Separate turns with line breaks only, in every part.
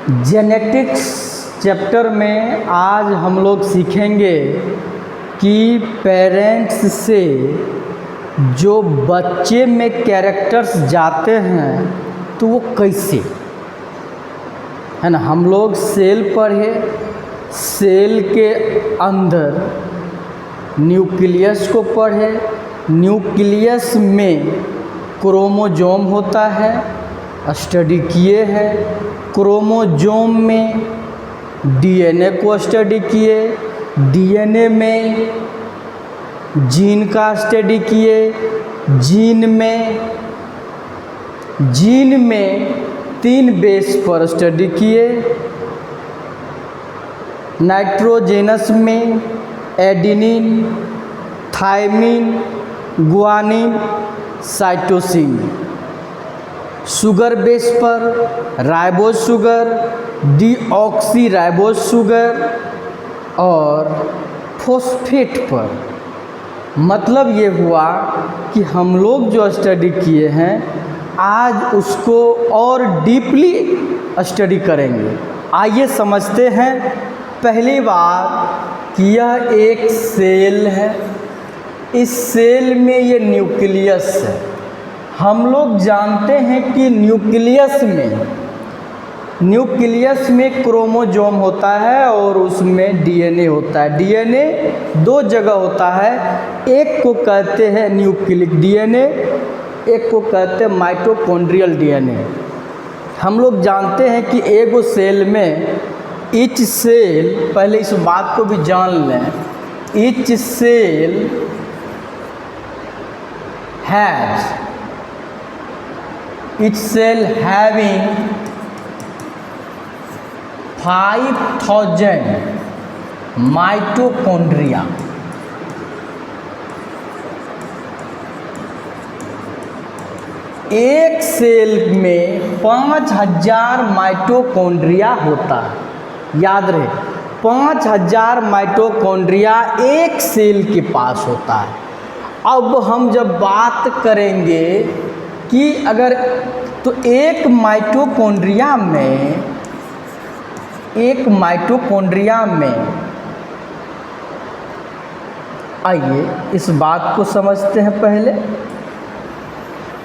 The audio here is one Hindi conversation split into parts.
जेनेटिक्स चैप्टर में आज हम लोग सीखेंगे कि पेरेंट्स से जो बच्चे में कैरेक्टर्स जाते हैं तो वो कैसे, है ना। हम लोग सेल पढ़े, सेल के अंदर न्यूक्लियस को पढ़े। न्यूक्लियस में क्रोमोसोम होता है, स्टडी किए हैं। क्रोमोसोम में डीएनए को स्टडी किए, डीएनए में जीन का स्टडी किए, जीन में 3 बेस पर स्टडी किए। नाइट्रोजेनस में adenine, thymine, guanine, cytosine. Sugar base पर ribose sugar, deoxyribose sugar और फॉस्फेट पर। मतलब ये हुआ कि हम लोग जो स्टडी किए हैं आज उसको और डीपली स्टडी करेंगे। आइए समझते हैं। पहली बात कि यह एक सेल है, इस सेल में ये न्यूक्लियस है। हम लोग जानते हैं कि न्यूक्लियस में क्रोमोसोम होता है और उसमें डीएनए होता है। डीएनए 2 जगह होता है, एक को कहते हैं न्यूक्लिक डीएनए, एक को कहते हैं माइटोकॉन्ड्रियल डीएनए। हम लोग जानते हैं कि एगो सेल में ईच सेल, पहले इस बात को भी जान लें, ईच सेल having 5000 माइटोकॉन्ड्रिया। एक सेल में 5000 माइटोकॉन्ड्रिया होता है। याद रहे, 5000 माइटोकॉन्ड्रिया एक सेल के पास होता है। अब हम जब बात करेंगे कि अगर तो एक माइटोकॉन्ड्रिया में आइए इस बात को समझते हैं पहले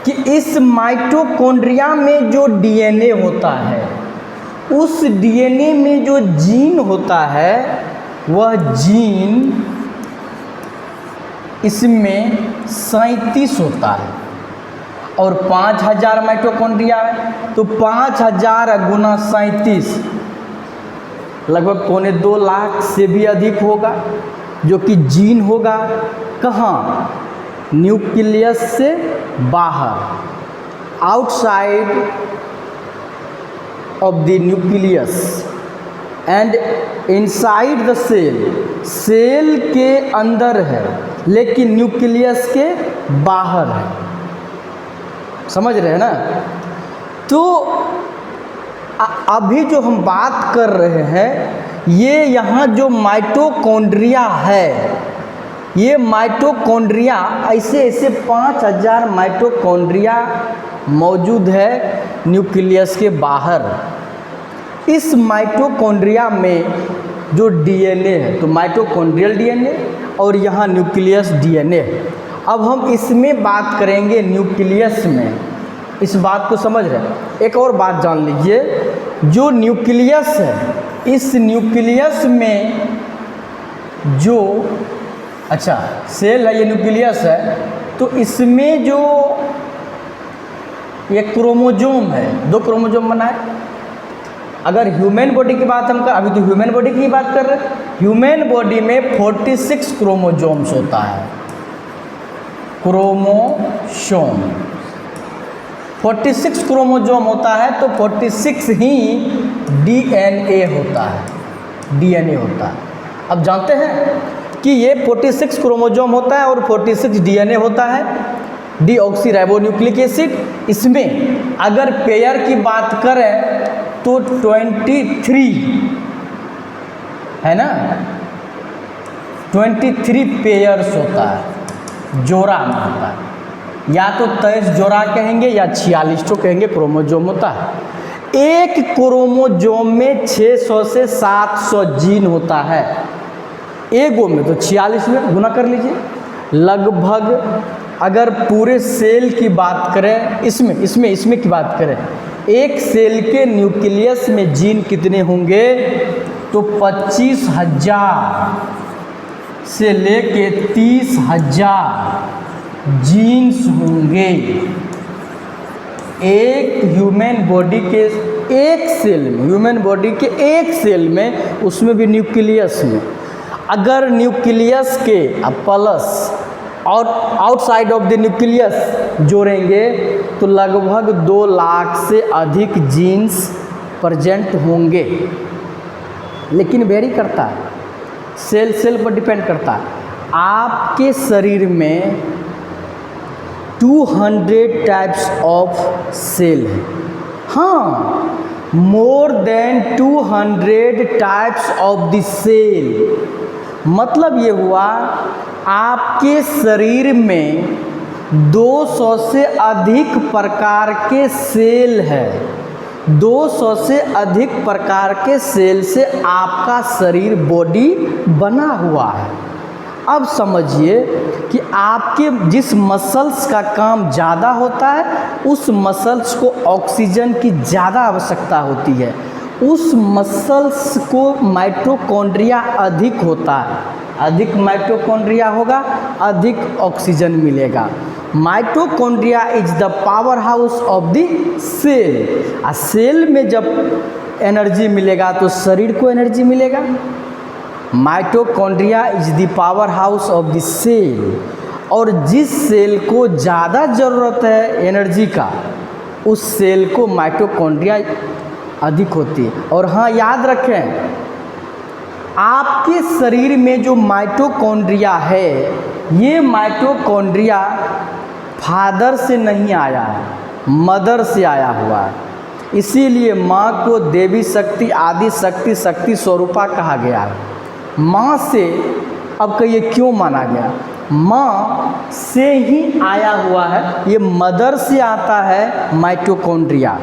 कि इस माइटोकॉन्ड्रिया में जो डीएनए होता है, उस डीएनए में जो जीन होता है, वह जीन इसमें 37 होता है और 5000 माइटोकॉन्ड्रिया है तो 5000 गुना 37 लगभग 2.25 लाख से भी अधिक होगा, जो कि जीन होगा। कहाँ? न्यूक्लियस से बाहर, outside of the nucleus and inside the cell. Cell के अंदर है लेकिन न्यूक्लियस के बाहर है। समझ रहे हैं ना। तो अभी जो हम बात कर रहे हैं, ये यहाँ जो माइटोकॉन्ड्रिया है, ये माइटोकॉन्ड्रिया ऐसे 5000 माइटोकॉन्ड्रिया मौजूद है न्यूक्लियस के बाहर। इस माइटोकॉन्ड्रिया में जो डीएनए है, तो माइटोकॉन्ड्रियल डीएनए और यहाँ न्यूक्लियस डीएनए है। अब हम इसमें बात करेंगे न्यूक्लियस में। इस बात को समझ रहे हैं। एक और बात जान लीजिए, जो न्यूक्लियस है, इस न्यूक्लियस में जो सेल है, ये न्यूक्लियस है, तो इसमें जो ये क्रोमोसोम है, 2 क्रोमोसोम बना है। अगर ह्यूमन बॉडी की बात हम कर, अभी तो ह्यूमन बॉडी की बात कर रहे हैं, ह्यूमन बॉडी में 46 क्रोमोसोम्स होता है। क्रोमोसोम 46 क्रोमोसोम होता है तो 46 ही डीएनए होता है। अब जानते हैं कि ये 46 क्रोमोसोम होता है और 46 डीएनए होता है, डीऑक्सी राइबोन्यूक्लिक एसिड। इसमें अगर पेयर की बात करें तो 23 है ना, 23 पेयर्स होता है, जोड़ा में होता है। या तो 23 जोड़ा कहेंगे या 46 तो कहेंगे क्रोमोसोम होता है। एक क्रोमोजोम में 600 से 700 जीन होता है, एगो में तो 46 में गुना कर लीजिए। लगभग अगर पूरे सेल की बात करें, इसमें की बात करें, एक सेल के न्यूक्लियस में जीन कितने होंगे, तो 25,000 से लेके 30,000 जीन्स होंगे एक ह्यूमन बॉडी के एक सेल में, ह्यूमन बॉडी के एक सेल में, उसमें भी न्यूक्लियस में। अगर न्यूक्लियस के प्लस और आउटसाइड ऑफ द न्यूक्लियस जोड़ेंगे तो लगभग 2 लाख से अधिक जीन्स प्रेजेंट होंगे। लेकिन वेरी करता है, सेल पर डिपेंड करता है। आपके शरीर में 200 टाइप्स ऑफ सेल है, हाँ, more than 200 types of the cell. मतलब ये हुआ आपके शरीर में 200 से अधिक प्रकार के सेल है। 200 से अधिक प्रकार के सेल से आपका शरीर बॉडी बना हुआ है। अब समझिए कि आपके जिस मसल्स का काम ज़्यादा होता है, उस मसल्स को ऑक्सीजन की ज़्यादा आवश्यकता होती है। उस मसल्स को माइटोकॉन्ड्रिया अधिक होता है, अधिक माइटोकॉन्ड्रिया होगा, अधिक ऑक्सीजन मिलेगा। Mitochondria is the power house of the cell. आ सेल में जब एनर्जी मिलेगा तो शरीर को एनर्जी मिलेगा। Mitochondria is the power house of the cell. और जिस सेल को ज़्यादा ज़रूरत है एनर्जी का, उस सेल को माइटोकॉन्ड्रिया अधिक होती है। और हाँ, याद रखें, आपके शरीर में जो माइटोकॉन्ड्रिया है, ये माइटोकॉन्ड्रिया फादर से नहीं आया है, मदर से आया हुआ है। इसीलिए माँ को देवी शक्ति, आदि शक्ति, शक्ति स्वरूपा कहा गया है। माँ से अब कहिए क्यों माना गया, माँ से ही आया हुआ है। ये मदर से आता है माइटोकॉन्ड्रिया,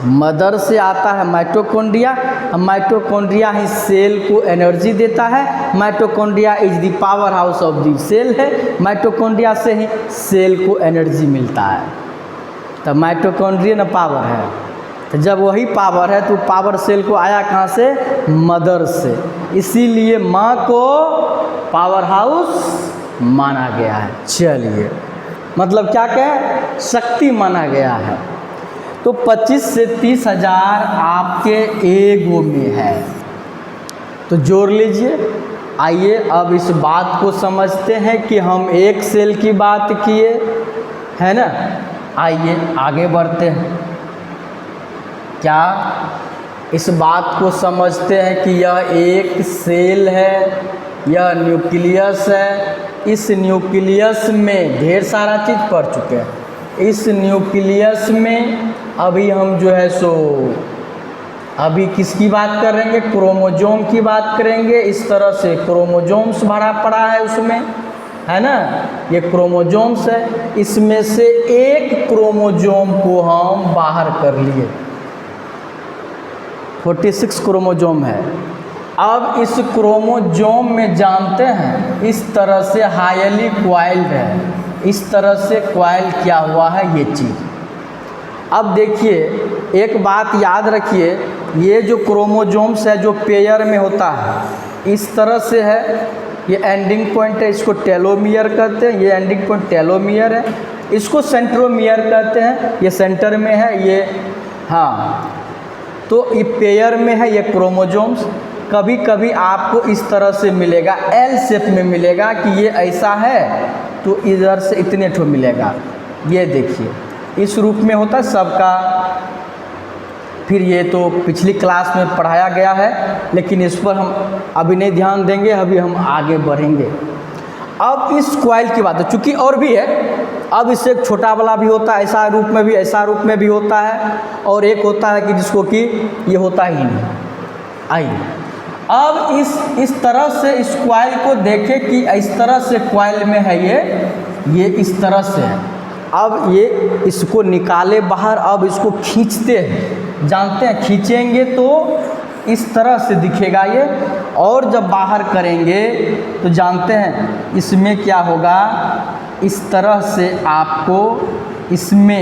मदर से आता है माइटोकॉन्ड्रिया। माइटोकॉन्ड्रिया ही सेल को एनर्जी देता है। Mitochondria is the power house of the cell है। माइटोकॉन्ड्रिया से ही सेल को एनर्जी मिलता है। तो माइटोकॉन्ड्रिया ना पावर है, तो जब वही पावर है तो पावर सेल को आया कहाँ से, मदर से। इसीलिए माँ को पावर हाउस माना गया है। चलिए, मतलब क्या कहें, शक्ति माना गया है। तो 25 से 30,000 आपके एगो में है, तो जोड़ लीजिए। आइए अब इस बात को समझते हैं कि हम एक सेल की बात किए, है ना। आइए आगे बढ़ते हैं। क्या इस बात को समझते हैं कि यह एक सेल है, यह न्यूक्लियस है। इस न्यूक्लियस में ढेर सारा चीज़ पढ़ चुके हैं। इस न्यूक्लियस में अभी हम जो है सो अभी किसकी बात करेंगे, क्रोमोजोम की बात करेंगे। इस तरह से क्रोमोजोम्स भरा पड़ा है उसमें, है ना, ये क्रोमोजोम्स है। इसमें से एक क्रोमोजोम को हम बाहर कर लिए, 46 क्रोमोजोम है। अब इस क्रोमोजोम में जानते हैं इस तरह से हाईली क्वाइल्ड है, इस तरह से क्वाइल किया हुआ है ये चीज़। अब देखिए एक बात याद रखिए, ये जो क्रोमोजोम्स है जो पेयर में होता है इस तरह से है। ये एंडिंग पॉइंट है, इसको टेलोमियर कहते हैं। ये एंडिंग पॉइंट टेलोमियर है। इसको सेंट्रोमियर कहते हैं, ये सेंटर में है ये, हाँ। तो ये पेयर में है ये क्रोमोजोम्स। कभी कभी आपको इस तरह से मिलेगा, एल शेप में मिलेगा कि ये ऐसा है, तो इधर से इतने ठो मिलेगा। ये देखिए इस रूप में होता है सबका। फिर ये तो पिछली क्लास में पढ़ाया गया है, लेकिन इस पर हम अभी नहीं ध्यान देंगे, अभी हम आगे बढ़ेंगे। अब इस क्वाइल की बात है, चूँकि और भी है। अब इससे एक छोटा वाला भी होता है, ऐसा रूप में भी, ऐसा रूप में भी होता है। और एक होता है कि जिसको कि ये होता ही नहीं। आइए अब इस तरह से इस क्वाइल को देखें कि इस तरह से क्वाइल में है ये इस तरह से है। अब ये इसको निकाले बाहर, अब इसको खींचते हैं। जानते हैं खींचेंगे तो इस तरह से दिखेगा ये, और जब बाहर करेंगे तो जानते हैं इसमें क्या होगा, इस तरह से आपको इसमें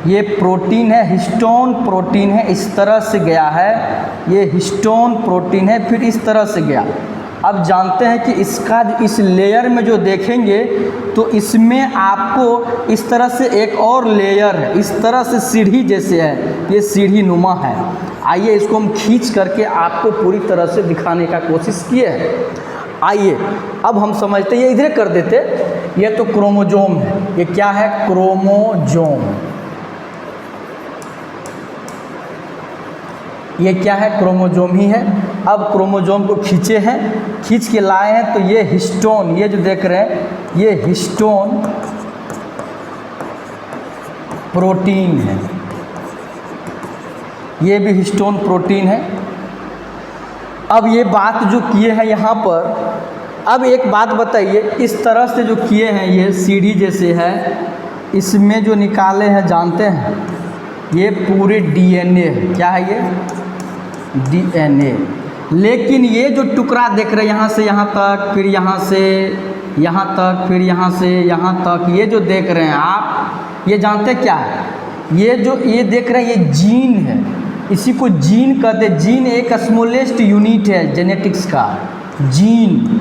ये प्रोटीन है, हिस्टोन प्रोटीन है, इस तरह से गया है, ये हिस्टोन प्रोटीन है, फिर इस तरह से गया। अब जानते हैं कि इसका इस लेयर में जो देखेंगे तो इसमें आपको इस तरह से एक और लेयर है, इस तरह से सीढ़ी जैसे है, ये सीढ़ी नुमा है। आइए इसको हम खींच करके आपको पूरी तरह से दिखाने का कोशिश किए हैं। आइए अब हम समझते हैं, ये इधर कर देते, ये तो क्रोमोजोम है, ये क्या है, क्रोमोजोम। ये क्या है, क्रोमोजोम ही है। अब क्रोमोजोम को खींचे हैं, खींच के लाए हैं, तो ये हिस्टोन, ये जो देख रहे हैं ये हिस्टोन प्रोटीन है, ये भी हिस्टोन प्रोटीन है। अब ये बात जो किए हैं यहाँ पर, अब एक बात बताइए, इस तरह से जो किए हैं ये सीढ़ी जैसे है, इसमें जो निकाले हैं जानते हैं ये पूरे डीएनए है। क्या है ये, डीएनए। लेकिन ये जो टुकड़ा देख रहे हैं यहाँ से यहाँ तक, फिर यहाँ से यहाँ तक, फिर यहाँ से यहाँ तक, ये जो देख रहे हैं आप, ये जानते हैं क्या है, ये जो ये देख रहे हैं ये जीन है, इसी को जीन कहते हैं। जीन एक स्मॉलेस्ट यूनिट है जेनेटिक्स का, जीन।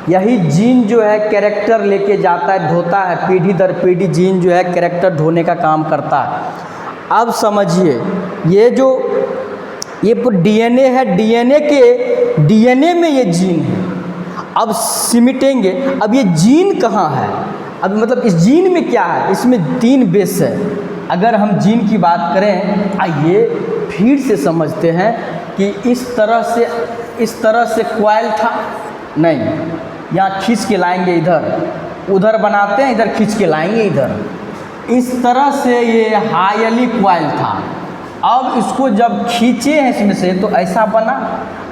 यही जीन जो है कैरेक्टर लेके जाता है, ढोता है, पीढ़ी दर पीढ़ी जीन जो है कैरेक्टर ढोने का काम करता है। अब समझिए ये जो ये डीएनए है, डीएनए में ये जीन है। अब सिमटेंगे, अब ये जीन कहाँ है, अब मतलब इस जीन में क्या है, इसमें 3 बेस है। अगर हम जीन की बात करें, आइए फिर से समझते हैं कि इस तरह से क्वाइल था नहीं, यहाँ खींच के लाएंगे, उधर बनाते हैं, इधर खींच के लाएंगे इधर, इस तरह से ये हाईली क्वाइल था। अब इसको जब खींचे हैं इसमें से तो ऐसा बना।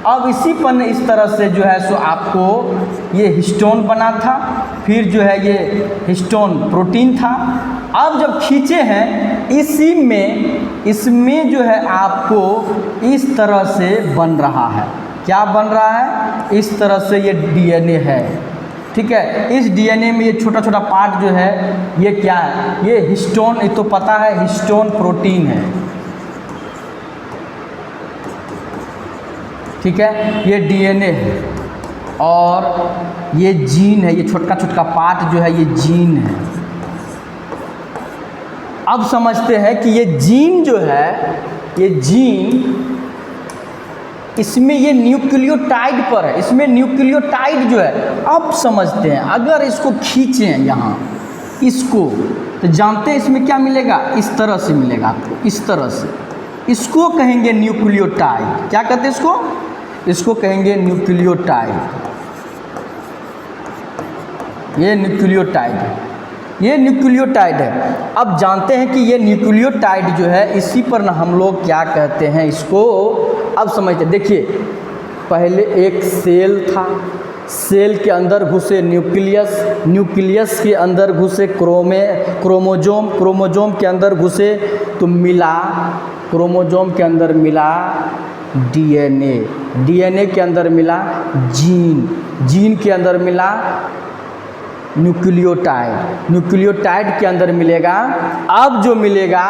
अब इसी पर इस तरह से जो है सो आपको ये हिस्टोन बना था, फिर जो है ये हिस्टोन प्रोटीन था। अब जब खींचे हैं इसमें जो है आपको इस तरह से बन रहा है, क्या बन रहा है, इस तरह से ये डीएनए है। ठीक है, इस डीएनए में ये छोटा छोटा पार्ट जो है ये क्या है, ये हिस्टोन, ये तो पता है हिस्टोन प्रोटीन है। ठीक है, ये डीएनए है और ये जीन है, ये छोटा छोटा पार्ट जो है ये जीन है। अब समझते हैं कि ये जीन जो है, ये जीन इसमें ये न्यूक्लियोटाइड पर है, इसमें न्यूक्लियोटाइड जो है। अब समझते हैं, अगर इसको खींचें यहाँ इसको, तो जानते हैं इसमें क्या मिलेगा, इस तरह से मिलेगा आपको, इस तरह से। इसको कहेंगे न्यूक्लियोटाइड। क्या कहते हैं इसको, इसको कहेंगे न्यूक्लियोटाइड। ये न्यूक्लियोटाइड है, ये न्यूक्लियोटाइड है। अब जानते हैं कि ये न्यूक्लियोटाइड जो है, इसी पर ना हम लोग क्या कहते हैं इसको, अब समझते। देखिए, पहले एक सेल था, सेल के अंदर घुसे न्यूक्लियस, न्यूक्लियस के अंदर घुसे क्रोमोजोम, क्रोमोजोम के अंदर घुसे तो मिला, क्रोमोजोम के अंदर मिला डीएनए, डीएनए के अंदर मिला जीन, जीन के अंदर मिला न्यूक्लियोटाइड, न्यूक्लियोटाइड के अंदर मिलेगा। अब जो मिलेगा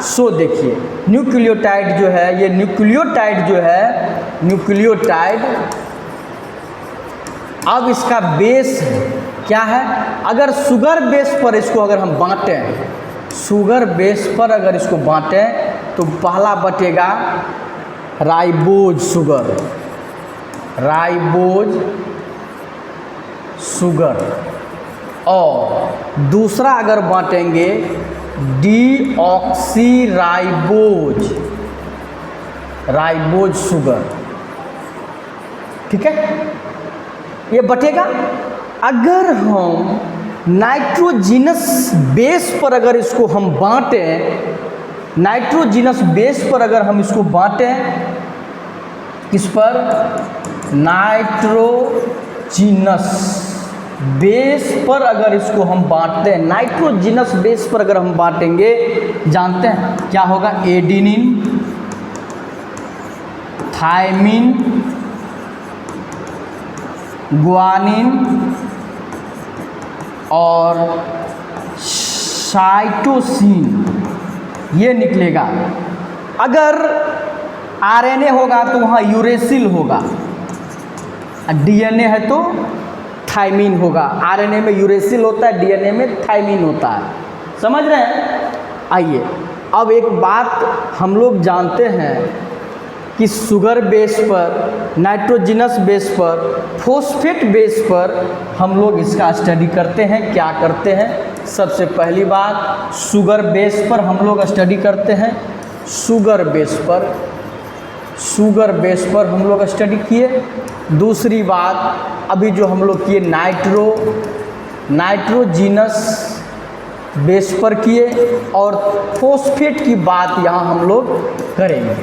सो देखिए, न्यूक्लियोटाइड जो है, ये न्यूक्लियोटाइड जो है, न्यूक्लियोटाइड अब इसका बेस क्या है, अगर शुगर बेस पर इसको अगर हम बांटें, शुगर बेस पर अगर इसको बांटें तो पहला बटेगा राइबोज शुगर, राइबोज शुगर, और दूसरा अगर बांटेंगे डीऑक्सी राइबोज, राइबोज शुगर। ठीक है, ये बटेगा। अगर हम नाइट्रोजिनस बेस पर अगर इसको हम बांटें, नाइट्रोजिनस बेस पर अगर हम इसको बांटें, किस पर, नाइट्रोजिनस बेस पर अगर इसको हम बांटते हैं, नाइट्रोजिनस बेस पर अगर हम बांटेंगे, जानते हैं क्या होगा, एडिनिन, थायमिन, ग्वानिन और साइटोसिन, ये निकलेगा। अगर आरएनए होगा तो वहाँ यूरेसिल होगा, डीएनए है तो थायमिन होगा। आरएनए में यूरेसिल होता है, डीएनए में थायमिन होता है। समझ रहे हैं? आइए अब एक बात हम लोग जानते हैं कि शुगर बेस पर, नाइट्रोजिनस बेस पर, फॉस्फेट बेस पर हम लोग इसका स्टडी करते हैं। क्या करते हैं? सबसे पहली बात शुगर बेस पर हम लोग स्टडी करते हैं। शुगर बेस पर हम लोग स्टडी किए। दूसरी बात अभी जो हम लोग किए नाइट्रोजिनस बेस पर किए, और फॉस्फेट की बात यहाँ हम लोग करेंगे।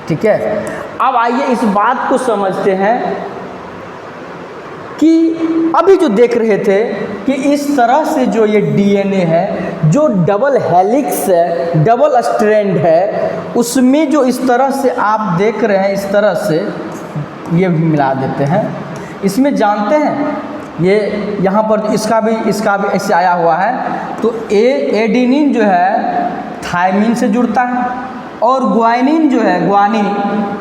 ठीक है, अब आइए इस बात को समझते हैं कि अभी जो देख रहे थे कि इस तरह से जो ये डीएनए है, जो डबल हेलिक्स है, डबल स्ट्रैंड है, उसमें जो इस तरह से आप देख रहे हैं, इस तरह से ये भी मिला देते हैं। इसमें जानते हैं ये यहाँ पर इसका भी ऐसे आया हुआ है। तो एडेनिन जो है थायमिन से जुड़ता है, और ग्वानिन जो है,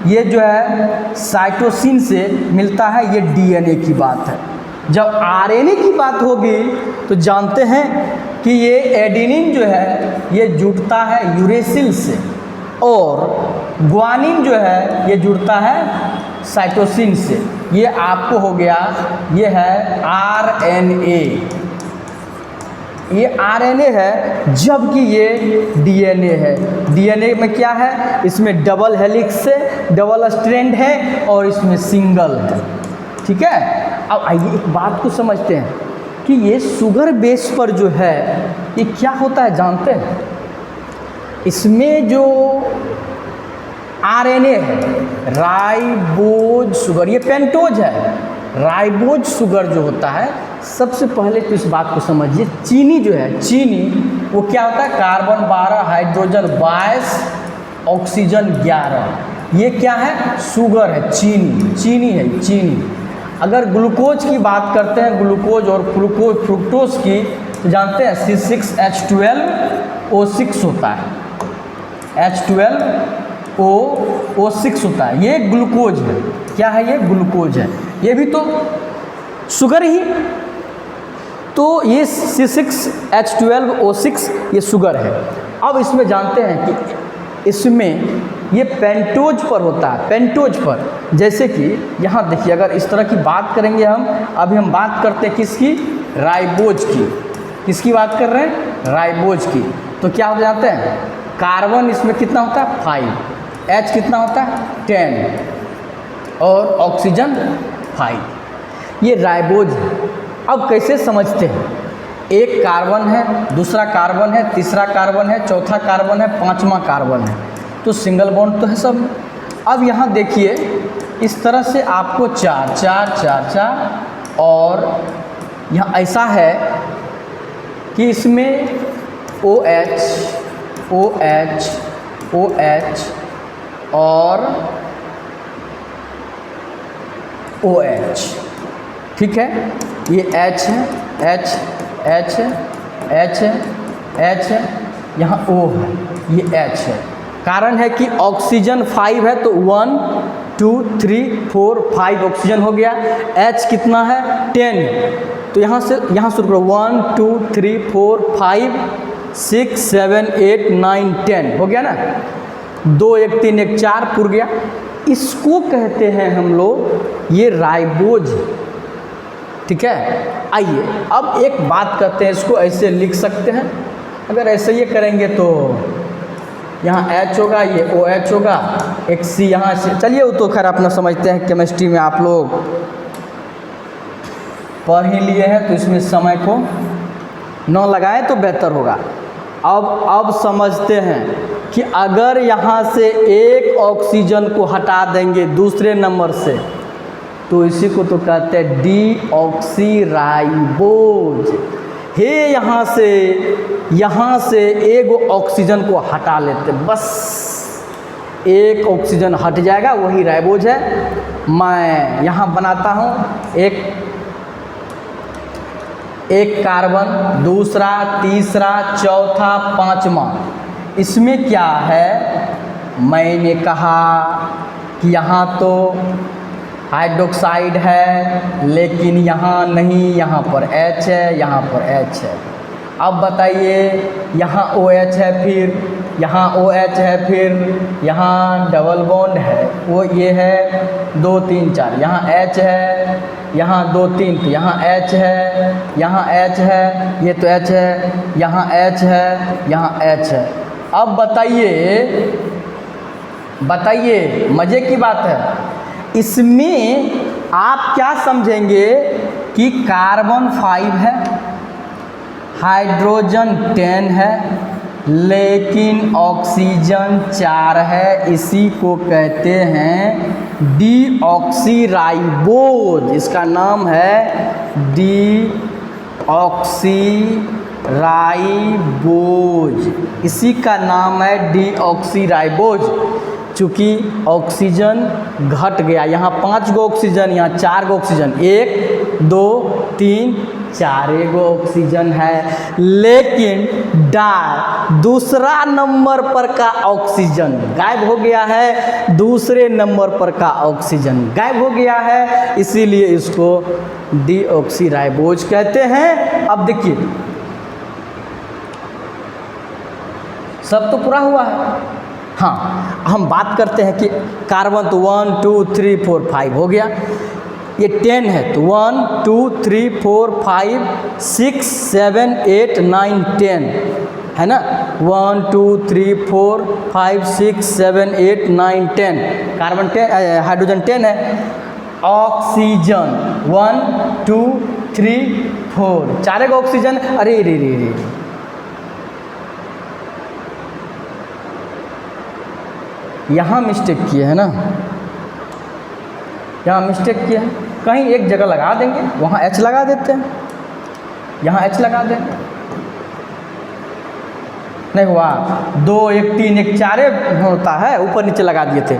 ये जो है साइटोसिन से मिलता है। ये डीएनए की बात है। जब आरएनए की बात होगी तो जानते हैं कि ये एडेनिन जो है ये जुड़ता है यूरेसिल से, और ग्वानिन जो है ये जुड़ता है साइटोसिन से। ये आपको हो गया, ये है आरएनए, ये आरएनए है, जबकि ये डीएनए है। डीएनए में क्या है? इसमें डबल हेलिक्स है, डबल स्ट्रैंड है, और इसमें सिंगल है। ठीक है, अब आइए एक बात को समझते हैं कि ये शुगर बेस पर जो है ये क्या होता है जानते हैं? इसमें जो आरएनए है, राइबोज शुगर, ये पेंटोज है। राइबोज शुगर जो होता है, सबसे पहले तो इस बात को समझिए, चीनी जो है, चीनी वो क्या होता है? Carbon 12, hydrogen 22, oxygen 11। ये क्या है? शुगर है, चीनी है, चीनी। अगर ग्लूकोज की बात करते हैं, ग्लूकोज और फ्रुक्टोज की, तो जानते हैं C6H12O6 होता है, H12O6 होता है। ये ग्लूकोज है। क्या है? ये ग्लूकोज है। ये भी तो शुगर ही, तो ये C6H12O6 ये शुगर है। अब इसमें जानते हैं कि इसमें ये पेंटोज पर होता है, पेंटोज पर। जैसे कि यहाँ देखिए, अगर इस तरह की बात करेंगे हम, अभी हम बात करते हैं किसकी? राइबोज की। किसकी बात कर रहे हैं? राइबोज की। तो क्या हो जाते हैं? कार्बन इसमें कितना होता है? 5, H कितना होता है? 10, और ऑक्सीजन 5। ये राइबोज है। अब कैसे समझते हैं? एक कार्बन है, दूसरा कार्बन है, तीसरा कार्बन है, चौथा कार्बन है, पांचवा कार्बन है, तो सिंगल बॉन्ड तो है सब। अब यहाँ देखिए, इस तरह से आपको 4 4 4 4, और यहाँ ऐसा है कि इसमें OH OH OH और OH। ठीक है, ये H है, H H H H है, यहाँ O है, ये H है। कारण है कि ऑक्सीजन 5 है, तो 1 2 3 4 5 ऑक्सीजन हो गया। H कितना है? 10। तो यहाँ से यहाँ शुरू करो, 1 2 3 4 5 6 7 8 9 10 हो गया ना। 2 1 3 1 4 पुर गया। इसको कहते हैं हम लोग ये राइबोज। ठीक है, आइए अब एक बात करते हैं, इसको ऐसे लिख सकते हैं। अगर ऐसे ये करेंगे तो यहाँ H होगा, ये OH होगा, एक C यहाँ से। चलिए वो तो खैर अपना समझते हैं, केमिस्ट्री में आप लोग पढ़ ही लिए हैं, तो इसमें समय को न लगाएं तो बेहतर होगा। अब समझते हैं कि अगर यहाँ से एक ऑक्सीजन को हटा देंगे दूसरे नंबर से, तो इसी को तो कहते हैं डीऑक्सीराइबोज। हे यहाँ से एक ऑक्सीजन को हटा लेते, बस एक ऑक्सीजन हट जाएगा, वही राइबोज है। मैं यहाँ बनाता हूँ एक कार्बन, दूसरा, तीसरा, चौथा, पांचवा। इसमें क्या है, मैंने कहा कि यहाँ तो हाइड्रोक्साइड है, लेकिन यहाँ नहीं, यहाँ पर H है, यहाँ पर H है। अब बताइए, यहाँ OH है, फिर यहाँ OH है, फिर यहाँ डबल बॉन्ड है, वो ये है 2 3 4, यहाँ H है, यहाँ 2 3, तो यहाँ H है, यहाँ H है, ये तो H है, यहाँ H है, यहाँ H है। अब बताइए मज़े की बात है, इसमें आप क्या समझेंगे कि कार्बन 5 है, हाइड्रोजन 10 है, लेकिन ऑक्सीजन 4 है। इसी को कहते हैं डीऑक्सीराइबोज। इसका नाम है डीऑक्सीराइबोज, इसी का नाम है डीऑक्सीराइबोज। चूँकि ऑक्सीजन घट गया, यहाँ 5 गो ऑक्सीजन, यहाँ 4 गो ऑक्सीजन, 1 2 3 4 गो ऑक्सीजन है, लेकिन दूसरा नंबर पर का ऑक्सीजन गायब हो गया है, दूसरे नंबर पर का ऑक्सीजन गायब हो गया है, इसीलिए इसको डीऑक्सीराइबोज कहते हैं। अब देखिए, सब तो पूरा हुआ है। हाँ, हम बात करते हैं कि कार्बन तो 1 2 3 4 5 हो गया, ये 10 है तो 1 2 3 4 5 6 7 8 9 10 है ना, 1 2 3 4 5 6 7 8 9 10, कार्बन 10, हाइड्रोजन 10 है। ऑक्सीजन 1 2 3 4, 4 का ऑक्सीजन, अरे रे रे रे, यहाँ मिस्टेक किए है ना, यहाँ मिस्टेक किया है, कहीं एक जगह लगा देंगे, वहाँ H लगा देते हैं, यहाँ H लगा देंगे, नहीं हुआ, 2 1 3 1 4 होता है, ऊपर नीचे लगा दिए थे,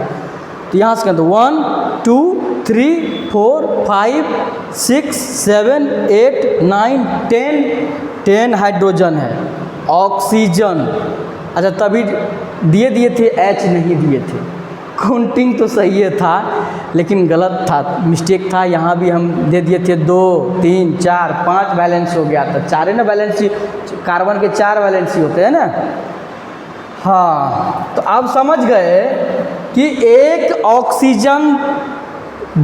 तो यहाँ से कहते 1 2 3 4 5 6 7 8 9 10 हाइड्रोजन है। ऑक्सीजन, अच्छा तभी दिए थे, H नहीं दिए थे। काउंटिंग तो सही था, लेकिन गलत था, मिस्टेक था, यहाँ भी हम दे दिए थे 2 3 4 5 बैलेंस हो गया था, 4 है ना बैलेंस, कार्बन के 4 बैलेंस होते हैं ना। हाँ, तो आप समझ गए कि एक ऑक्सीजन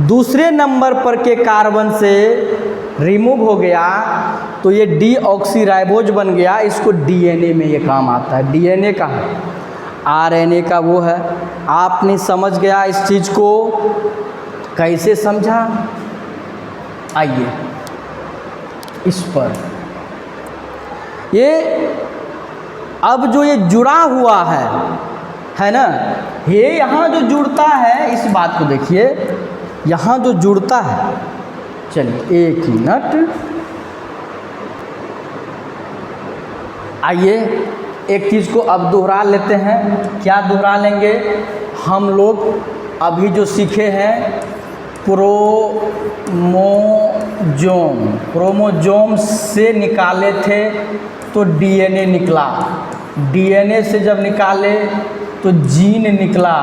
दूसरे नंबर पर के कार्बन से रिमूव हो गया तो ये डीऑक्सीराइबोज बन गया। इसको डीएनए में ये काम आता है, डीएनए का है, आरएनए का वो है। आपने समझ गया इस चीज़ को, कैसे समझा, आइए इस पर, ये अब जो ये जुड़ा हुआ है ना, ये यहाँ जो जुड़ता है, इस बात को देखिए, यहाँ जो जुड़ता है, चलिए 1 मिनट, आइए एक चीज़ को अब दोहरा लेते हैं। क्या दोहरा लेंगे हम लोग? अभी जो सीखे हैं क्रोमोजोम से निकाले थे तो डीएनए निकला, डीएनए से जब निकाले तो जीन निकला,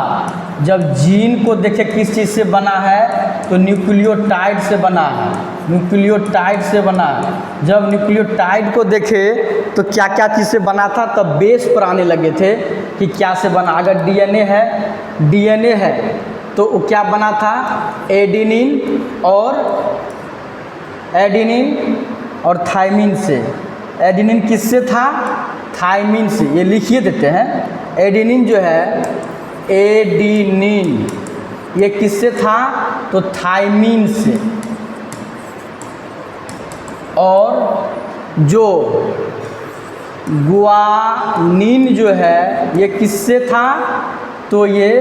जब जीन को देखे किस चीज़ से बना है तो न्यूक्लियोटाइड से बना है, न्यूक्लियोटाइड से बना है। जब न्यूक्लियोटाइड को देखे तो क्या क्या चीज़ से बना था, तब बेस पर आने लगे थे कि क्या से बना। अगर डीएनए है तो वो क्या बना था, एडेनिन और थायमिन से। एडेनिन किससे था, थायमिन से। ये लिखिए देते हैं, एडेनिन जो है, एडेनिन ये किससे था तो थायमिन से। और जो गुआनिन जो है ये किससे था तो ये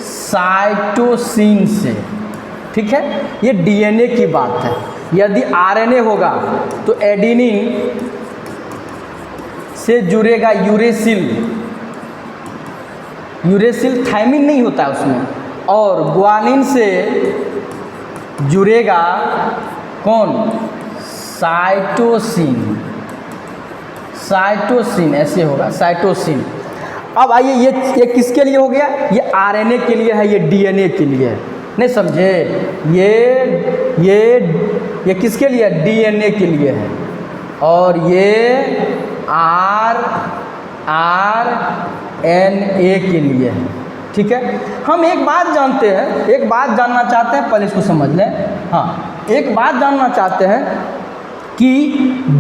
साइटोसिन से। ठीक है, ये डीएनए की बात है। यदि आरएनए होगा तो एडेनिन से जुड़ेगा यूरेसिल, यूरेसिल थायमिन नहीं होता है उसमें, और ग्वानिन से जुड़ेगा कौन, साइटोसिन, साइटोसिन ऐसे होगा, साइटोसिन। अब आइए ये किसके लिए हो गया, ये आरएनए के लिए है, ये डीएनए के लिए है, नहीं समझे, ये किसके लिए, डीएनए के लिए है, और ये आरएनए के लिए है, ठीक है। हम एक बात जानते हैं, एक बात जानना चाहते हैं, पहले इसको समझ लें। हाँ, एक बात जानना चाहते हैं कि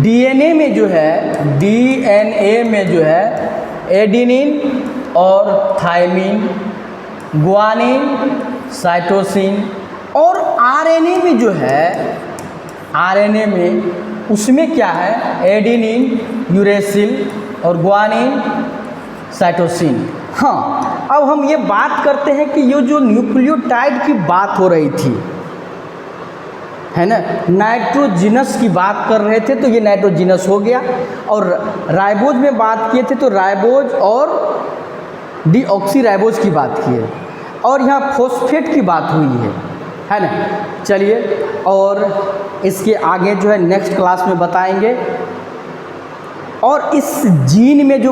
डीएनए में जो है, डीएनए में जो है एडेनिन और थायमिन, ग्वानिन, साइटोसिन, और आरएनए में जो है, आरएनए में उसमें क्या है, एडेनिन, यूरेसिल और ग्वानिन, साइटोसिन। हाँ, अब हम ये बात करते हैं कि ये जो न्यूक्लियोटाइड की बात हो रही थी, है ना, नाइट्रोजिनस की बात कर रहे थे, तो ये नाइट्रोजिनस हो गया, और राइबोज में बात किए थे तो राइबोज और डीऑक्सीराइबोज की बात की है, और यहाँ फॉस्फेट की बात हुई है ना। चलिए, और इसके आगे जो है नेक्स्ट क्लास में बताएंगे। और इस जीन में जो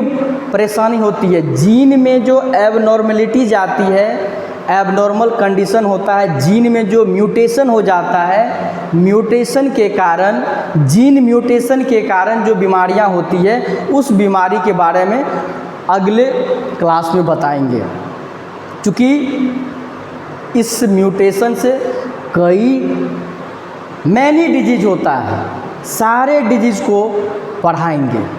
परेशानी होती है, जीन में जो एबनॉर्मलिटीज आती है, एबनॉर्मल कंडीशन होता है, जीन में जो म्यूटेशन हो जाता है, म्यूटेशन के कारण, जीन म्यूटेशन के कारण जो बीमारियां होती है, उस बीमारी के बारे में अगले क्लास में बताएंगे। क्योंकि इस म्यूटेशन से मैनी डिजीज होता है, सारे डिजीज को पढ़ाएंगे।